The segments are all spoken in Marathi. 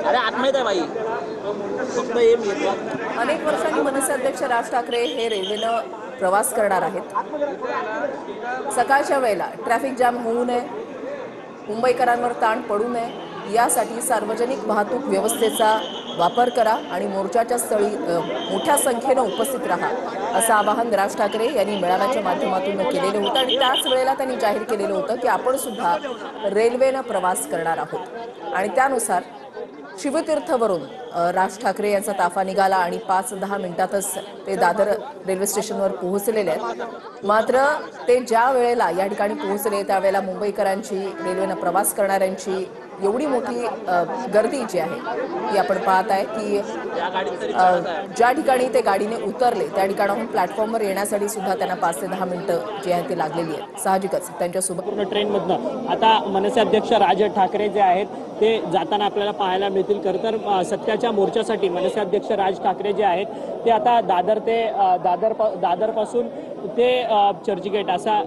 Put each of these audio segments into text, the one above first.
अरे आत्महत्या बाई फक्त हे मिळतो। अनेक वर्षांनी मनसे अध्यक्ष राज ठाकरे हे रेल्वेनं प्रवास करणार आहेत। सकाळच्या वेळेला ट्रॅफिक जाम होऊ नये, मुंबईकरांवर ताण पडू नये यासाठी सार्वजनिक वाहतूक व्यवस्थेचा वापर करा आणि मोर्चाच्या स्थळी मोठ्या संख्येनं उपस्थित राहा असं आवाहन राज ठाकरे यांनी मेळाव्याच्या माध्यमातून केलेलं होतं आणि त्याच वेळेला त्यांनी जाहीर केलेलं होतं की आपण सुद्धा रेल्वेनं प्रवास करणार आहोत आणि त्यानुसार शिवतीर्थवरून राज ठाकरे यांचा ताफा निघाला आणि 5-10 मिनिटातच ते दादर रेल्वे स्टेशनवर पोहोचलेले आहेत। मात्र ते ज्या वेळेला या ठिकाणी पोहोचले त्यावेळेला मुंबईकरांची रेल्वेनं प्रवास करणाऱ्यांची एवढी मोठी गर्दी जी आहे ती आपण पाहत आहे की ज्या ठिकाणी ते गाडीने उतरले त्या ठिकाणाहून प्लॅटफॉर्मवर येण्यासाठी सुद्धा त्यांना 5 ते 10 मिनिटं जी आहेत ते लागलेली आहेत। साहजिकच त्यांच्यासोबत पूर्ण ट्रेनमधनं आता मनसे अध्यक्ष राज ठाकरे जे आहेत ते जाताना आपल्याला पाहायला मिळतील। खरं तर सत्याच्या मोर्चासाठी मनसे अध्यक्ष राज ठाकरे जे आहेत ते आता दादरपासून ते चर्चगेट असा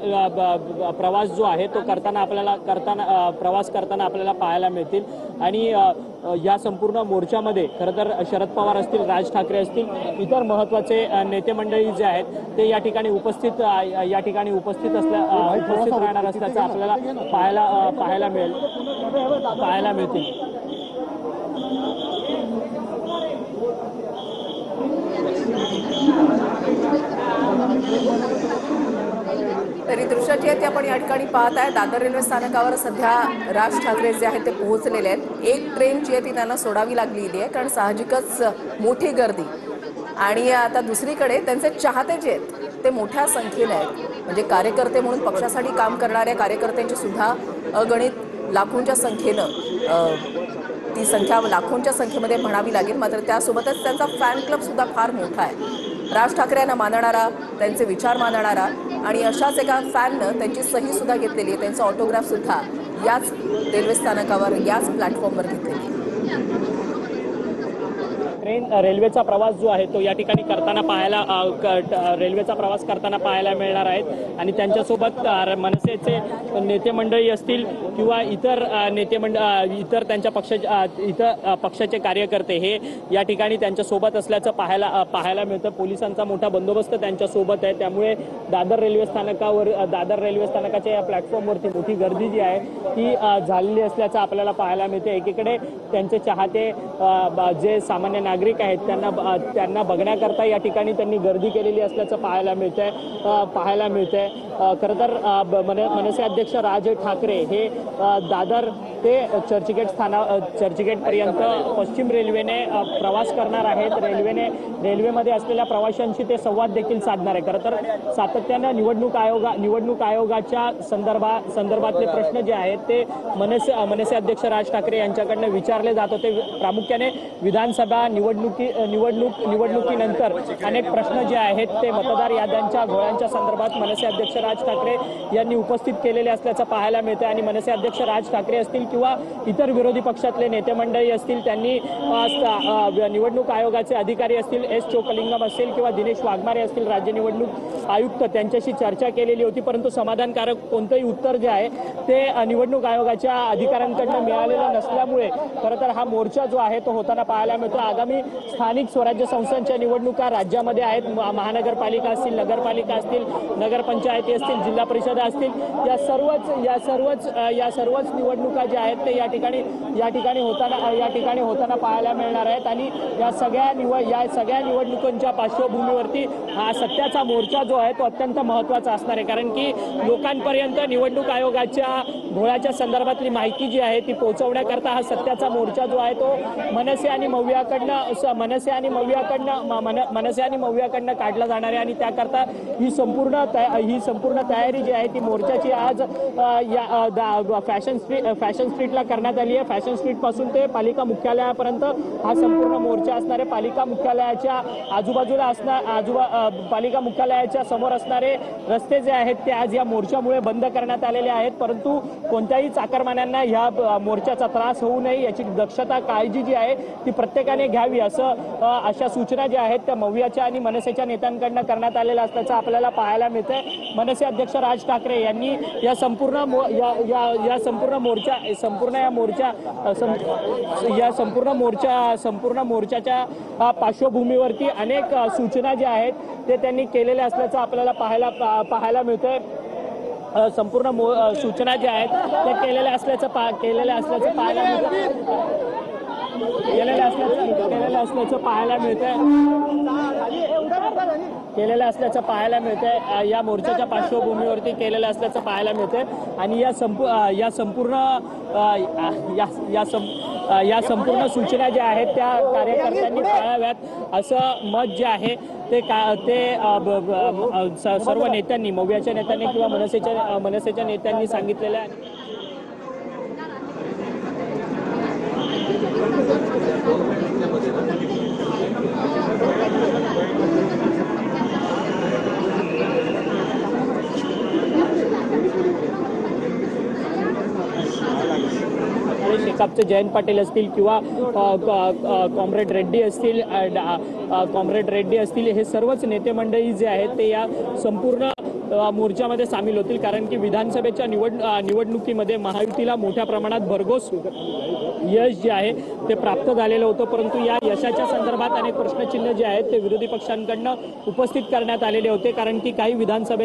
प्रवास जो आहे तो प्रवास करताना आपल्याला पाहायला मिळतील आणि या संपूर्ण मोर्चामध्ये खरं तर शरद पवार असतील, राज ठाकरे असतील, इतर महत्त्वाचे नेते मंडळी जे आहेत ते या ठिकाणी उपस्थित राहणार असल्याचं आपल्याला पाहायला मिळतील। तरी दृश्याची आहे ती आपण या ठिकाणी पाहत आहे। दादर रेल्वे स्थानकावर सध्या राज ठाकरे जे आहेत ते पोहोचलेले आहेत। एक ट्रेन जी आहे ती त्यांना सोडावी लागलेली आहे कारण साहजिकच मोठी गर्दी आणि आता दुसरीकडे त्यांचे चाहते जे आहेत ते मोठ्या संख्येने आहेत। म्हणजे कार्यकर्ते म्हणून पक्षासाठी काम करणाऱ्या कार्यकर्त्यांची सुद्धा अगणित लाखोंच्या संख्येनं ती संख्या लाखोंच्या संख्येमध्ये म्हणावी लागेल। मात्र त्यासोबतच त्यांचा फॅन क्लब सुद्धा फार मोठा आहे। राज ठाकरे यांना मानणारा, त्यांचे विचार मानणारा आणि अशाच एका फॅननं त्यांची सही सुद्धा घेतलेली आहे। त्यांचा ऑटोग्राफ सुद्धा याच रेल्वे स्थानकावर याच प्लॅटफॉर्मवर घेतलेली आहे। रेल्वेचा प्रवास जो आहे तो या ठिकाणी रेल्वेचा प्रवास करताना पाहायला मिळणार आहेत आणि त्यांच्यासोबत मनसेचे नेते मंडळी असतील किंवा इतर इतर त्यांच्या पक्षाचे कार्यकर्ते हे या ठिकाणी त्यांच्यासोबत असल्याचं पाहायला मिळतं। पोलिसांचा मोठा बंदोबस्त त्यांच्यासोबत आहे, त्यामुळे दादर रेल्वे स्थानकाच्या या प्लॅटफॉर्मवरती मोठी गर्दी जी आहे ती झालेली असल्याचं आपल्याला पाहायला मिळते। एकीकडे त्यांचे चाहते जे सामान्य नागरिक आहेत त्यांना बघण्याकरता या ठिकाणी त्यांनी गर्दी केलेली असल्याचं पाहायला मिळतंय। खरं तर मनसे अध्यक्ष राज ठाकरे हे दादर ते चर्चगेट पर्यंत पश्चिम रेल्वेने प्रवास करणार आहेत। रेल्वेमध्ये असलेल्या प्रवाशांशी ते संवाद देखील साधणार आहे। खरं तर सातत्यानं निवडणूक आयोगाच्या संदर्भातले प्रश्न जे आहेत ते मनसे अध्यक्ष राज ठाकरे यांच्याकडनं विचारले जात होते। प्रामुख्याने विधानसभा निवडणुकीनंतर अनेक प्रश्न जे आहेत ते मतदार याद्यांच्या घोळ्यांच्या संदर्भात मनसे अध्यक्ष राज ठाकरे यांनी उपस्थित केलेले असल्याचं पाहायला मिळतं आणि मनसे अध्यक्ष राज ठाकरे असतील किंवा इतर विरोधी पक्षातले नेते मंडळी असतील त्यांनी निवडणूक आयोगाचे अधिकारी असतील, एस चोकलिंगम असतील किंवा दिनेश वाघमारे असतील, राज्य निवडणूक आयुक्त, त्यांच्याशी चर्चा केलेली होती, परंतु समाधानकारक कोणतंही उत्तर जे आहे ते निवडणूक आयोगाच्या अधिकाऱ्यांकडून मिळालेलं नसल्यामुळे खरं तर हा मोर्चा जो आहे तो होताना पाहायला मिळतो। आगामी स्थानिक स्वराज्य संस्थांच्या निवडणुका राज्यामध्ये आहेत। महानगरपालिका असतील, नगरपालिका असतील, नगरपंचायती असतील, जिल्हा परिषदा असतील, या सर्वच निवडणुका ज्या आहेत ते या ठिकाणी होताना पाहायला मिळणार आहेत आणि या सगळ्या निवडणुकांच्या पार्श्वभूमीवरती हा सत्याचा मोर्चा जो आहे तो अत्यंत महत्त्वाचा असणार आहे। कारण की लोकांपर्यंत निवडणूक आयोगाच्या घोळाच्या संदर्भातली माहिती जी आहे ती पोहोचवण्याकरता हा सत्याचा मोर्चा जो आहे तो मनसे आणि मवियाकडनं मनसे आणि मवियाकडनं काढला जाणार आहे आणि त्याकरता ही संपूर्ण तयारी जी आहे ती मोर्चाची आज फॅशन स्ट्रीटला करण्यात आली आहे। फॅशन स्ट्रीट पासून ते पालिका मुख्यालयापर्यंत हा संपूर्ण मोर्चा असणार आहे। पालिका मुख्यालयाच्या पालिका मुख्यालयाच्या समोर असणारे रस्ते जे आहेत ते आज या मोर्चामुळे बंद करण्यात आलेले आहेत, परंतु कोणत्याही चाकरमान्यांना ह्या मोर्चाचा त्रास होऊ नये याची दक्षता काळजी जी आहे ती प्रत्येकाने घ्यावी अशा सूचना ज्या आहेत त्या मवियाच्या आणि मनसेच्या नेत्यांकडनं करण्यात आलेल्या असल्याचं आपल्याला पाहायला मिळतंय। मनसे अध्यक्ष राज ठाकरे यांनी या संपूर्ण मोर्चाच्या पार्श्वभूमीवरती अनेक सूचना ज्या आहेत ते त्यांनी केलेल्या असल्याचं आपल्याला पाहायला मिळतंय। संपूर्ण सूचना ज्या आहेत ते केलेल्या असल्याचं पाहायला मिळतंय। या मोर्चाच्या पार्श्वभूमीवरती केलेलं असल्याचं पाहायला मिळतंय आणि या संपूर्ण सूचना ज्या आहेत त्या कार्यकर्त्यांनी पाळाव्यात असं मत जे आहे ते सर्व नेत्यांनी, मवियाच्या नेत्यांनी किंवा मनसेच्या नेत्यांनी सांगितलेलं आहे। शेकापचे जयंत पाटील असतील किंवा कॉम्रेड रेड्डी असतील हे सर्वच नेते मंडळी जे आहेत ते या संपूर्ण मोर्चामध्ये सामील होतील, कारण की विधानसभेच्या निवडणुकीमध्ये महायुतीला मोठ्या प्रमाणात भरघोस यश जे आहे ते प्राप्त झालेलं होतं, परंतु या यशाच्या संदर्भात अनेक प्रश्नचिन्ह जे आहेत ते विरोधी पक्षांकडनं उपस्थित करण्यात आलेले होते, कारण की काही विधानसभा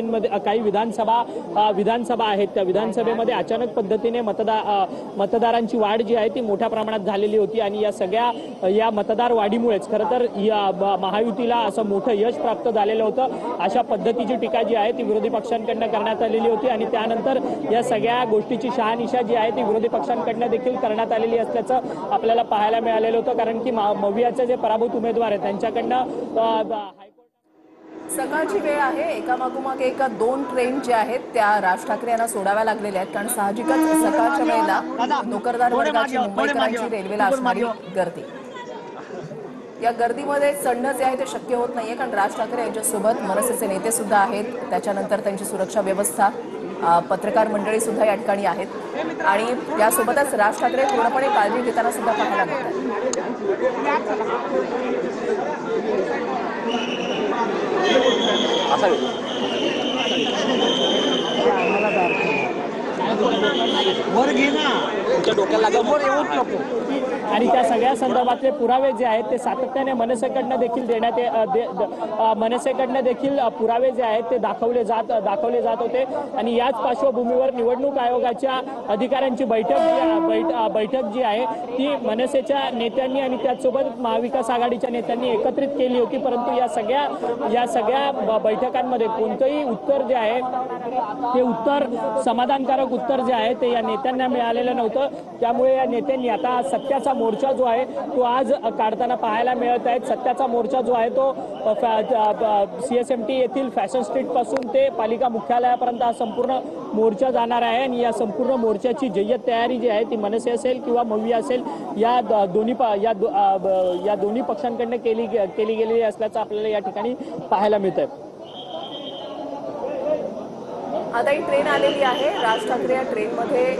आहेत त्या विधानसभेमध्ये अचानक पद्धतीने मतदारांची वाढ जी आहे ती मोठ्या प्रमाणात झालेली होती आणि या मतदार वाढीमुळेच खरं तर महायुतीला असं मोठं यश प्राप्त झालेलं होतं। अशा पद्धतीची टीका जी आहे ती विरोधी पक्षांकडनं करण्यात आलेली होती आणि त्यानंतर या सगळ्या गोष्टीची शहानिशा जी आहे ती विरोधी पक्षांकडनं देखील करण्यात आलेली असल्याचं आपल्याला पाहायला मिळालेलं होतं, कारण की मवियाचे जे पराभूत उमेदवार आहेत त्यांच्याकडनं सकाळची वेळ आहे, एकामागोमाग एक 2 ट्रेन ज्या आहेत त्या राज ठाकरे यांना सोडाव्या लागलेल्या आहेत, कारण साहजिकच सकाळच्या वेळेला नोकरदार वर्गाची मुंबईकरांची रेल्वेला असणारी गर्दी, या गर्दीमध्ये चढणं जे आहे ते शक्य होत नाहीये, कारण राज ठाकरे यांच्यासोबत मनसेचे नेते सुद्धा आहेत, त्याच्यानंतर त्यांची सुरक्षा व्यवस्था, पत्रकार मंडळी सुद्धा या ठिकाणी आहेत आणि यासोबतच राज ठाकरे पूर्णपणे काळजी घेताना सुद्धा पाहायला मिळतात। आणि त्या सगळ्या संदर्भातले पुरावे जे आहेत ते सातत्याने मनसेकडनं देखील पुरावे जे आहेत ते दाखवले जात होते आणि याच पार्श्वभूमीवर निवडणूक आयोगाच्या अधिकाऱ्यांची बैठक जी आहे ती मनसेच्या नेत्यांनी आणि त्याचसोबत महाविकास आघाडीच्या नेत्यांनी एकत्रित केली होती, परंतु या सगळ्या बैठकांमध्ये कोणतंही उत्तर जे आहे ते समाधानकारक उत्तर जे आहे ते या नेत्यांना मिळालेलं नव्हतं। त्यामुळे या नेत्यांनी आता सत्याचा मोर्चा जो आहे तो आज काढताना पाहायला मिळत आहेत। सत्याचा मोर्चा जो आहे तो CSMT येथील फॅशन स्ट्रीट पासून ते पालिका मुख्यालयापर्यंत हा संपूर्ण मोर्चा जाणार आहे आणि या संपूर्ण मोर्चाची जय्यत तयारी जी आहे ती मनसे असेल किंवा मविया असेल या दोन्ही पक्षांकडनं केली गेलेली असल्याचं आपल्याला या ठिकाणी पाहायला मिळतंय। आता ही ट्रेन आलेली आहे, राज ठाकरे या ट्रेनमध्ये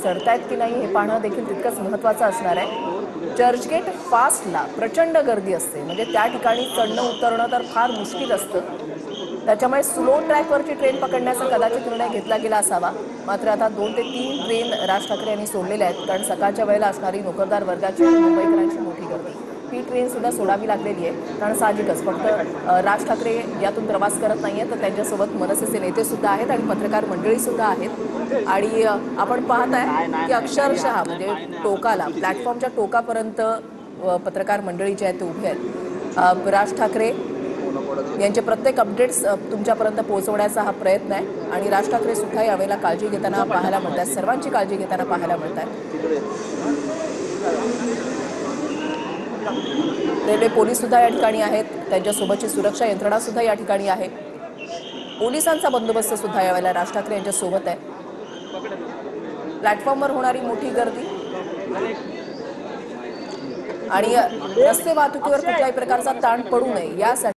चढतायत की नाही हे पाहणं देखील तितकंच महत्त्वाचं असणार आहे। चर्चगेट फास्टला प्रचंड गर्दी असते, म्हणजे त्या ठिकाणी चढणं उतरणं तर फार मुश्किल असतं, त्याच्यामुळे स्लो ट्रॅकवरची ट्रेन पकडण्याचा कदाचित निर्णय घेतला गेला असावा। मात्र आता 2 ते 3 ट्रेन राज ठाकरे यांनी सोडलेल्या आहेत, कारण सकाळच्या वेळेला असणारी नोकरदार वर्गाची मुंबईकरांची मोठी गर्दी, ती ट्रेन सुद्धा सोडावी लागलेली आहे, कारण साहजिकच फक्त राज ठाकरे यातून प्रवास करत नाहीये तर त्यांच्यासोबत मनसेचे नेते सुद्धा आहेत आणि पत्रकार मंडळी सुद्धा आहेत आणि आपण पाहताय की अक्षरशः म्हणजे टोकाला, प्लॅटफॉर्मच्या टोकापर्यंत पत्रकार मंडळी जे आहेत ते उभे आहेत। राज ठाकरे यांचे प्रत्येक अपडेट्स तुमच्यापर्यंत पोहोचवण्याचा हा प्रयत्न आहे आणि राज ठाकरे सुद्धा यावेळेला काळजी घेताना पाहायला मिळतात, सर्वांची काळजी घेताना पाहायला मिळतात। रेल्वे पोलीस सुद्धा या ठिकाणी आहेत, त्यांच्यासोबतची सुरक्षा यंत्रणा सुद्धा या ठिकाणी आहे. पोलिसांचा बंदोबस्त सुद्धा यावेळेला राज ठाकरे यांच्या सोबत आहे. प्लॅटफॉर्मवर होणारी मोठी गर्दी आणि रस्ते वाहतुकीवर कुठल्याही प्रकारचा ताण पडू नये यासाठी